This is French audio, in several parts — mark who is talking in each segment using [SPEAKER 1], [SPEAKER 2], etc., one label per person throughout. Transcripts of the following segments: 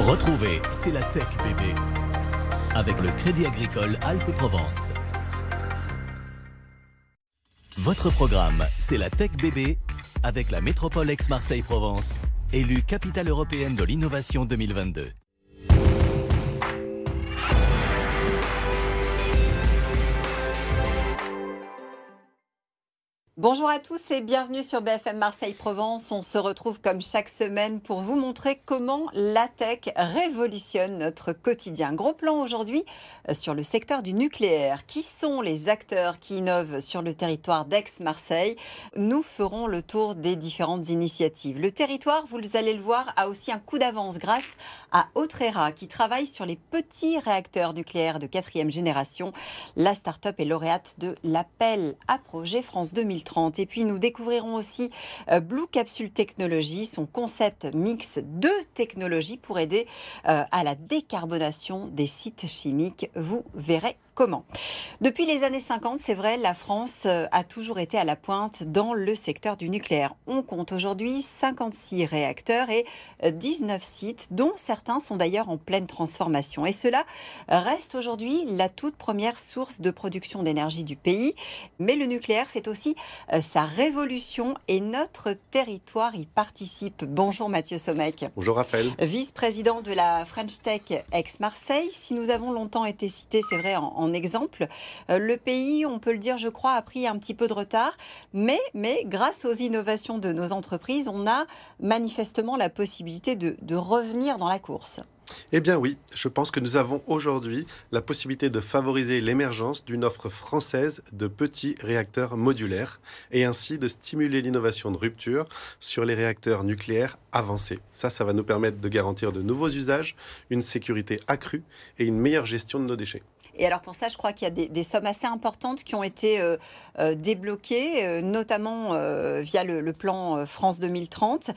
[SPEAKER 1] Retrouvez C'est la Tech bébé avec le Crédit Agricole Alpes-Provence. Votre programme C'est la Tech bébé avec la métropole Aix-Marseille-Provence, élue capitale européenne de l'innovation 2022.
[SPEAKER 2] Bonjour à tous et bienvenue sur BFM Marseille-Provence. On se retrouve comme chaque semaine pour vous montrer comment la tech révolutionne notre quotidien. Gros plan aujourd'hui sur le secteur du nucléaire. Qui sont les acteurs qui innovent sur le territoire d'Aix-Marseille? Nous ferons le tour des différentes initiatives. Le territoire, vous allez le voir, a aussi un coup d'avance grâce à Autrera qui travaille sur les petits réacteurs nucléaires de 4e génération. La start-up est lauréate de l'appel à projet France 2030. Et puis nous découvrirons aussi Blue Capsule Technology, son concept mix de technologies pour aider à la décarbonation des sites chimiques. Vous verrez comment. Depuis les années 50, c'est vrai, la France a toujours été à la pointe dans le secteur du nucléaire. On compte aujourd'hui 56 réacteurs et 19 sites, dont certains sont d'ailleurs en pleine transformation. Et cela reste aujourd'hui la toute première source de production d'énergie du pays. Mais le nucléaire fait aussi sa révolution et notre territoire y participe. Bonjour Mathieu Sommeck.
[SPEAKER 3] Bonjour Raphaël.
[SPEAKER 2] Vice-président de la French Tech Aix-Marseille. Si nous avons longtemps été cités, c'est vrai, en exemple, le pays, on peut le dire, je crois, a pris un petit peu de retard. Mais grâce aux innovations de nos entreprises, on a manifestement la possibilité de revenir dans la course.
[SPEAKER 3] Eh bien oui, je pense que nous avons aujourd'hui la possibilité de favoriser l'émergence d'une offre française de petits réacteurs modulaires et ainsi de stimuler l'innovation de rupture sur les réacteurs nucléaires avancés. Ça va nous permettre de garantir de nouveaux usages, une sécurité accrue et une meilleure gestion de nos déchets.
[SPEAKER 2] Et alors pour ça, je crois qu'il y a des sommes assez importantes qui ont été débloquées, notamment via le plan France 2030,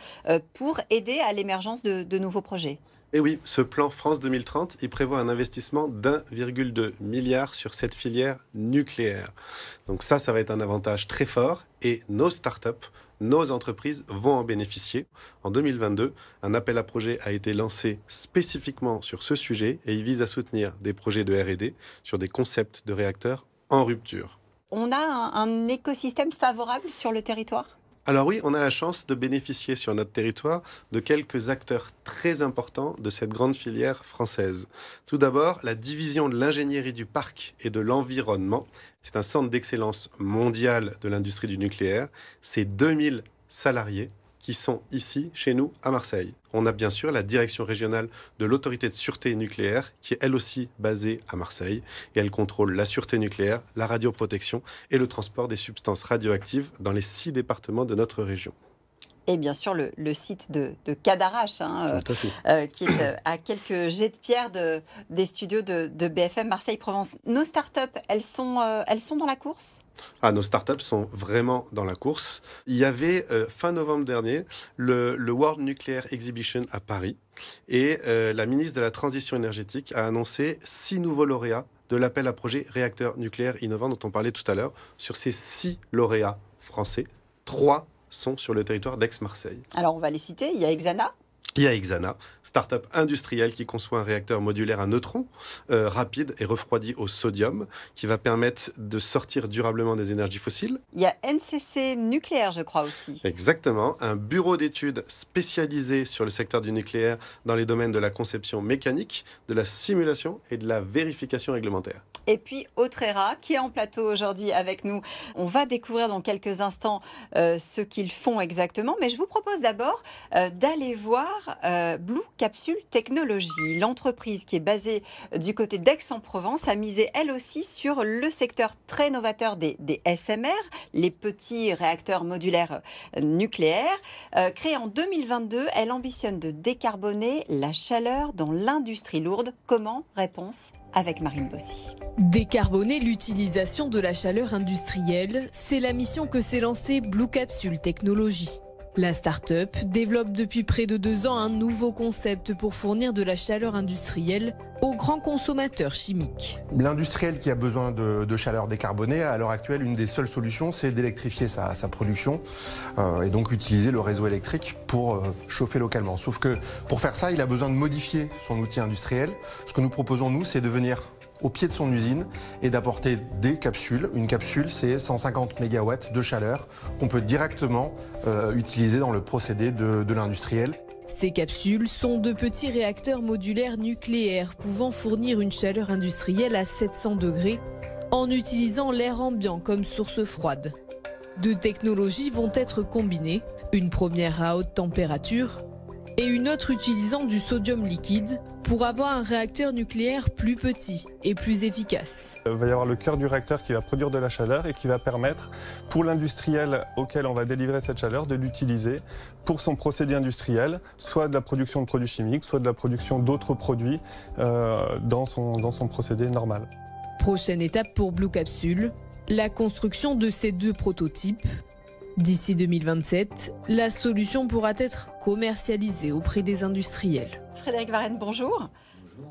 [SPEAKER 2] pour aider à l'émergence de nouveaux projets.
[SPEAKER 3] Et oui, ce plan France 2030, il prévoit un investissement d'1,2 milliard sur cette filière nucléaire. Donc ça va être un avantage très fort et nos startups, nos entreprises vont en bénéficier. En 2022, un appel à projet a été lancé spécifiquement sur ce sujet et il vise à soutenir des projets de R&D sur des concepts de réacteurs en rupture.
[SPEAKER 2] On a un écosystème favorable sur le territoire ?
[SPEAKER 3] Alors oui, on a la chance de bénéficier sur notre territoire de quelques acteurs très importants de cette grande filière française. Tout d'abord, la division de l'ingénierie du parc et de l'environnement. C'est un centre d'excellence mondial de l'industrie du nucléaire. C'est 2000 salariés qui sont ici, chez nous, à Marseille. On a bien sûr la direction régionale de l'autorité de sûreté nucléaire, qui est elle aussi basée à Marseille. Et elle contrôle la sûreté nucléaire, la radioprotection et le transport des substances radioactives dans les 6 départements de notre région.
[SPEAKER 2] Et bien sûr, le site de Cadarache, qui est à quelques jets de pierre des studios de BFM Marseille-Provence. Nos startups, elles sont dans la course ?
[SPEAKER 3] Nos startups sont vraiment dans la course. Il y avait, fin novembre dernier, le World Nuclear Exhibition à Paris. Et la ministre de la Transition énergétique a annoncé 6 nouveaux lauréats de l'appel à projet réacteurs nucléaires innovants dont on parlait tout à l'heure. Sur ces 6 lauréats français, 3 sont sur le territoire d'Aix-Marseille.
[SPEAKER 2] Alors on va les citer, il y a Exana.
[SPEAKER 3] Il y a Exana, start-up industrielle qui conçoit un réacteur modulaire à neutrons rapide et refroidi au sodium qui va permettre de sortir durablement des énergies fossiles.
[SPEAKER 2] Il y a NCC Nucléaire, je crois aussi.
[SPEAKER 3] Exactement, un bureau d'études spécialisé sur le secteur du nucléaire dans les domaines de la conception mécanique, de la simulation et de la vérification réglementaire.
[SPEAKER 2] Et puis Autrera qui est en plateau aujourd'hui avec nous. On va découvrir dans quelques instants ce qu'ils font exactement. Mais je vous propose d'abord d'aller voir Blue Capsule Technology. L'entreprise qui est basée du côté d'Aix-en-Provence a misé elle aussi sur le secteur très novateur des SMR, les petits réacteurs modulaires nucléaires. Créée en 2022, elle ambitionne de décarboner la chaleur dans l'industrie lourde. Comment? Réponse avec Marine Bossy.
[SPEAKER 4] Décarboner l'utilisation de la chaleur industrielle, c'est la mission que s'est lancée Blue Capsule Technology. La start-up développe depuis près de 2 ans un nouveau concept pour fournir de la chaleur industrielle aux grands consommateurs chimiques.
[SPEAKER 5] L'industriel qui a besoin de chaleur décarbonée, à l'heure actuelle, une des seules solutions, c'est d'électrifier sa production et donc utiliser le réseau électrique pour chauffer localement. Sauf que pour faire ça, il a besoin de modifier son outil industriel. Ce que nous proposons, nous, c'est de venir au pied de son usine et d'apporter des capsules. Une capsule, c'est 150 MW de chaleur qu'on peut directement utiliser dans le procédé de l'industriel.
[SPEAKER 4] Ces capsules sont de petits réacteurs modulaires nucléaires pouvant fournir une chaleur industrielle à 700 degrés en utilisant l'air ambiant comme source froide. Deux technologies vont être combinées, une première à haute température et une autre utilisant du sodium liquide pour avoir un réacteur nucléaire plus petit et plus efficace.
[SPEAKER 6] Il va y avoir le cœur du réacteur qui va produire de la chaleur et qui va permettre pour l'industriel auquel on va délivrer cette chaleur de l'utiliser pour son procédé industriel, soit de la production de produits chimiques, soit de la production d'autres produits dans son procédé normal.
[SPEAKER 4] Prochaine étape pour Blue Capsule, la construction de ces deux prototypes. D'ici 2027, la solution pourra être commercialisée auprès des industriels.
[SPEAKER 2] Frédéric Varenne, bonjour.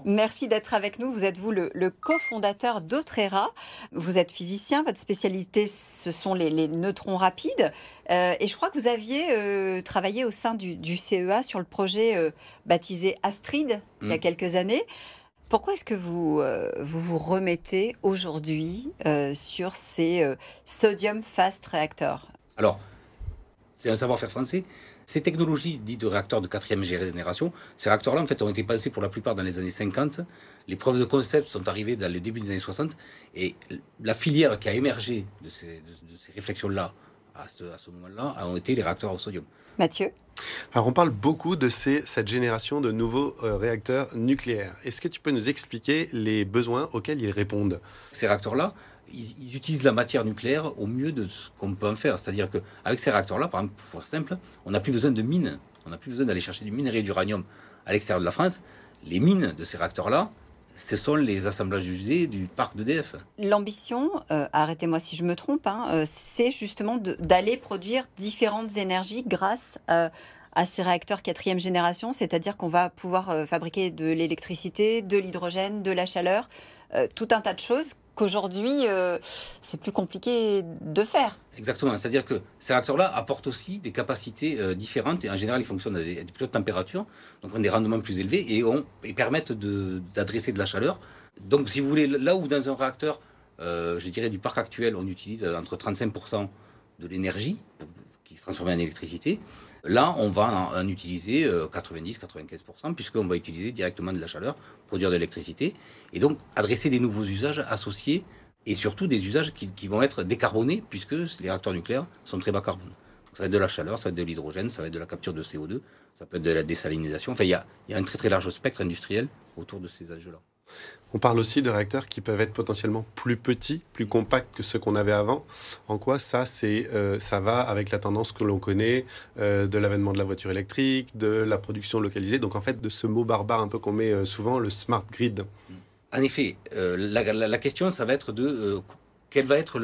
[SPEAKER 2] Merci d'être avec nous. Vous êtes le cofondateur d'Autrera. Vous êtes physicien. Votre spécialité, ce sont les neutrons rapides. Et je crois que vous aviez travaillé au sein du CEA sur le projet baptisé Astrid il y a quelques années. Pourquoi est-ce que vous remettez aujourd'hui sur ces Sodium Fast Reactors ?
[SPEAKER 7] Alors, c'est un savoir-faire français. Ces technologies dites de réacteurs de 4e génération, ces réacteurs-là, en fait, ont été pensés pour la plupart dans les années 50. Les preuves de concept sont arrivées dans le début des années 60. Et la filière qui a émergé de ces réflexions-là, à ce moment-là, ont été les réacteurs au sodium.
[SPEAKER 2] Mathieu ?
[SPEAKER 3] Alors, on parle beaucoup de cette génération de nouveaux réacteurs nucléaires. Est-ce que tu peux nous expliquer les besoins auxquels ils répondent ?
[SPEAKER 7] Ces réacteurs-là, ils utilisent la matière nucléaire au mieux de ce qu'on peut en faire. C'est-à-dire qu'avec ces réacteurs-là, par exemple, pour faire simple, on n'a plus besoin de mines. On n'a plus besoin d'aller chercher du minerai d'uranium à l'extérieur de la France. Les mines de ces réacteurs-là, ce sont les assemblages usés du parc d'EDF.
[SPEAKER 2] L'ambition, arrêtez-moi si je me trompe, c'est justement d'aller produire différentes énergies grâce à ces réacteurs 4e génération, c'est-à-dire qu'on va pouvoir fabriquer de l'électricité, de l'hydrogène, de la chaleur, tout un tas de choses qu'aujourd'hui, c'est plus compliqué de faire.
[SPEAKER 7] Exactement, c'est-à-dire que ces réacteurs-là apportent aussi des capacités différentes et en général, ils fonctionnent à des plus hautes températures, donc ont des rendements plus élevés et permettent d'adresser de la chaleur. Donc, si vous voulez, là où dans un réacteur, je dirais du parc actuel, on utilise entre 35% de l'énergie qui se transforme en électricité, là, on va en utiliser 90-95%, puisqu'on va utiliser directement de la chaleur, produire de l'électricité, et donc adresser des nouveaux usages associés, et surtout des usages qui vont être décarbonés, puisque les réacteurs nucléaires sont très bas carbone. Donc, ça va être de la chaleur, ça va être de l'hydrogène, ça va être de la capture de CO2, ça peut être de la désalinisation. Enfin, il y a un très très large spectre industriel autour de ces enjeux-là.
[SPEAKER 3] On parle aussi de réacteurs qui peuvent être potentiellement plus petits, plus compacts que ceux qu'on avait avant. En quoi ça va avec la tendance que l'on connaît de l'avènement de la voiture électrique, de la production localisée, donc en fait de ce mot barbare un peu qu'on met souvent, le smart grid.
[SPEAKER 7] En effet, la question, ça va être de quel va être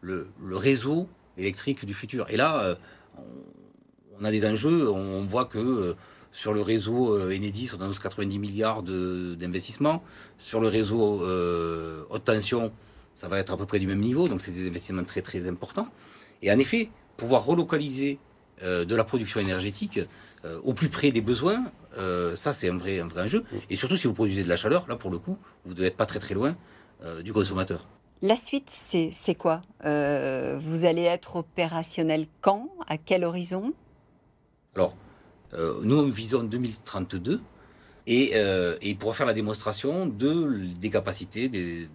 [SPEAKER 7] le réseau électrique du futur. Et là, on a des enjeux, on voit que sur le réseau Enedis, on annonce 90 milliards d'investissements. Sur le réseau haute tension, ça va être à peu près du même niveau. Donc, c'est des investissements très, très importants. Et en effet, pouvoir relocaliser de la production énergétique au plus près des besoins, ça, c'est un vrai enjeu. Et surtout, si vous produisez de la chaleur, là, pour le coup, vous ne devez être pas très, très loin du consommateur.
[SPEAKER 2] La suite, c'est quoi ? Vous allez être opérationnel quand ? À quel horizon ?
[SPEAKER 7] Alors, nous visons 2032 et pour faire la démonstration des capacités de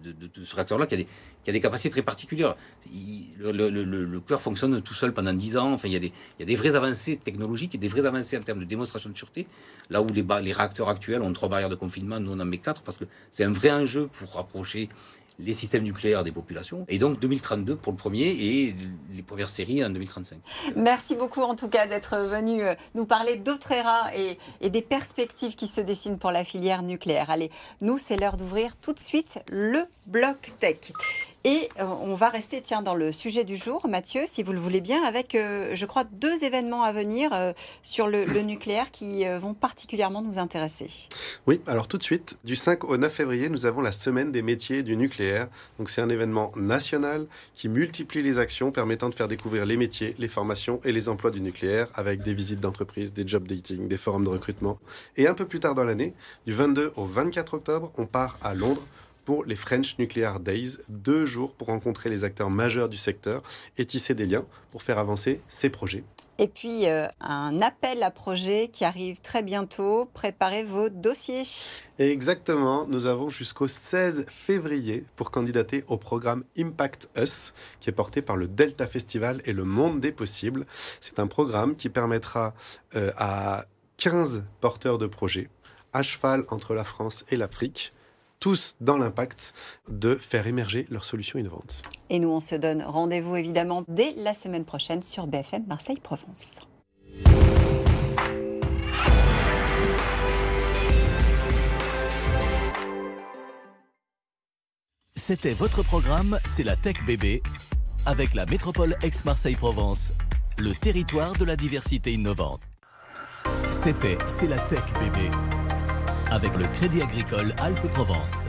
[SPEAKER 7] ce réacteur-là qui a des capacités très particulières. Le cœur fonctionne tout seul pendant 10 ans. Enfin, il y a des vraies avancées technologiques et des vraies avancées en termes de démonstration de sûreté. Là où les réacteurs actuels ont 3 barrières de confinement, nous on en met 4 parce que c'est un vrai enjeu pour rapprocher les systèmes nucléaires des populations. Et donc 2032 pour le premier et les premières séries en 2035.
[SPEAKER 2] Merci beaucoup en tout cas d'être venu nous parler d'Autrera et des perspectives qui se dessinent pour la filière nucléaire. Allez, nous c'est l'heure d'ouvrir tout de suite le bloc tech. Et on va rester dans le sujet du jour, Mathieu, si vous le voulez bien, avec, je crois, 2 événements à venir sur le nucléaire qui vont particulièrement nous intéresser.
[SPEAKER 3] Oui, alors tout de suite, du 5 au 9 février, nous avons la semaine des métiers du nucléaire. Donc c'est un événement national qui multiplie les actions permettant de faire découvrir les métiers, les formations et les emplois du nucléaire avec des visites d'entreprise, des job dating, des forums de recrutement. Et un peu plus tard dans l'année, du 22 au 24 octobre, on part à Londres pour les French Nuclear Days, 2 jours pour rencontrer les acteurs majeurs du secteur et tisser des liens pour faire avancer ces projets.
[SPEAKER 2] Et puis, un appel à projet qui arrive très bientôt. Préparez vos dossiers.
[SPEAKER 3] Et exactement, nous avons jusqu'au 16 février pour candidater au programme Impact Us, qui est porté par le Delta Festival et le Monde des Possibles. C'est un programme qui permettra à 15 porteurs de projets, à cheval entre la France et l'Afrique, tous dans l'impact, de faire émerger leurs solutions innovantes.
[SPEAKER 2] Et nous, on se donne rendez-vous évidemment dès la semaine prochaine sur BFM Marseille-Provence.
[SPEAKER 1] C'était votre programme, c'est la Tech Bébé, avec la métropole Aix-Marseille-Provence, le territoire de la diversité innovante. C'est la Tech Bébé, avec le Crédit Agricole Alpes-Provence.